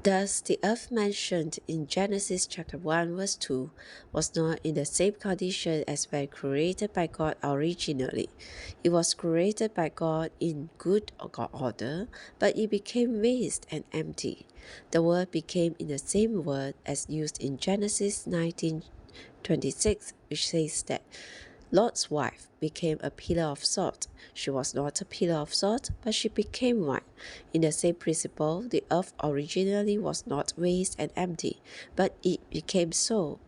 Thus, the earth mentioned in Genesis chapter 1 verse 2 was not in the same condition as when created by God originally. It was created by God in good order, but it became waste and empty. The word became in the same word as used in Genesis 19:26, which says that Lot's wife became a pillar of salt. She was not a pillar of salt, but she became one. In the same principle, the earth originally was not waste and empty, but it became so.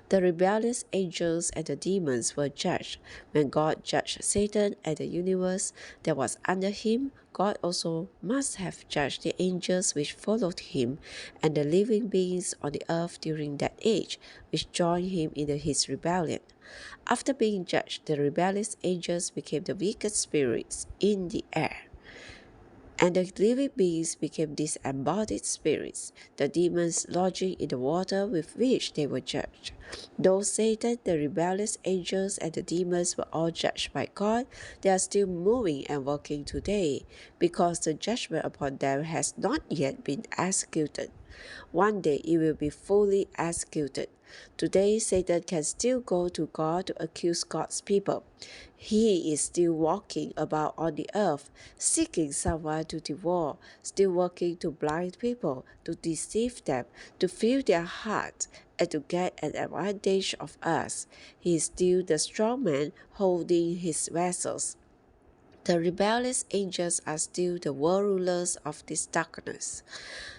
The rebellious angels and the demons were judged. When God judged Satan and the universe that was under him, God also must have judged the angels which followed him and the living beings on the earth during that age, which joined him in his rebellion. After being judged, the rebellious angels became the wicked spirits in the air. And the living beings became disembodied spirits, the demons lodging in the water with which they were judged. Though Satan, the rebellious angels, and the demons were all judged by God, they are still moving and working today, because the judgment upon them has not yet been executed. One day it will be fully executed. Today, Satan can still go to God to accuse God's people. He is still walking about on the earth, seeking someone to devour, still working to blind people, to deceive them, to fill their hearts, and to get an advantage of us. He is still the strong man holding his vessels. The rebellious angels are still the world rulers of this darkness.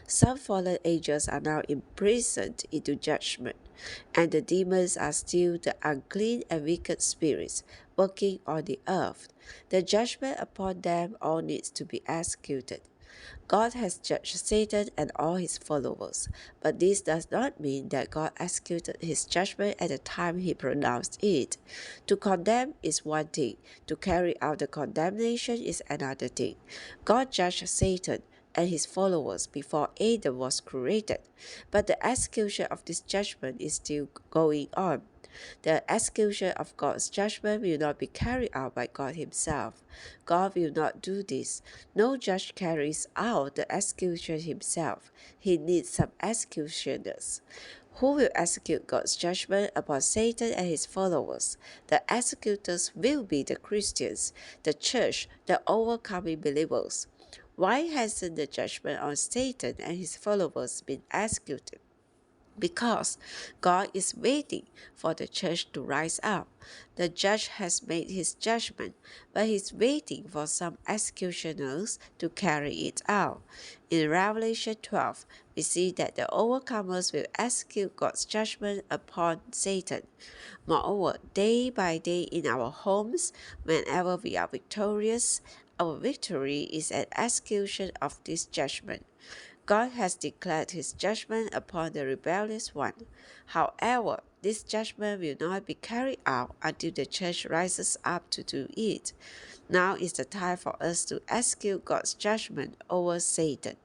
Some fallen angels are now imprisoned into judgment, and the demons are still the unclean and wicked spirits working on the earth. The judgment upon them all needs to be executed. God has judged Satan and all his followers, but this does not mean that God executed his judgment at the time he pronounced it. To condemn is one thing, to carry out the condemnation is another thing. God judged Satan and his followers before Adam was created, but the execution of this judgment is still going on. The execution of God's judgment will not be carried out by God himself. God will not do this. No judge carries out the execution himself. He needs some executioners. Who will execute God's judgment upon Satan and his followers? The executors will be the Christians, the church, the overcoming believers. Why hasn't the judgment on Satan and his followers been executed? Because God is waiting for the church to rise up. The judge has made his judgment, but he's waiting for some executioners to carry it out. In Revelation 12, we see that the overcomers will execute God's judgment upon Satan. Moreover, day by day in our homes, whenever we are victorious, our victory is an execution of this judgment. God has declared his judgment upon the rebellious one. However, this judgment will not be carried out until the church rises up to do it. Now is the time for us to execute God's judgment over Satan.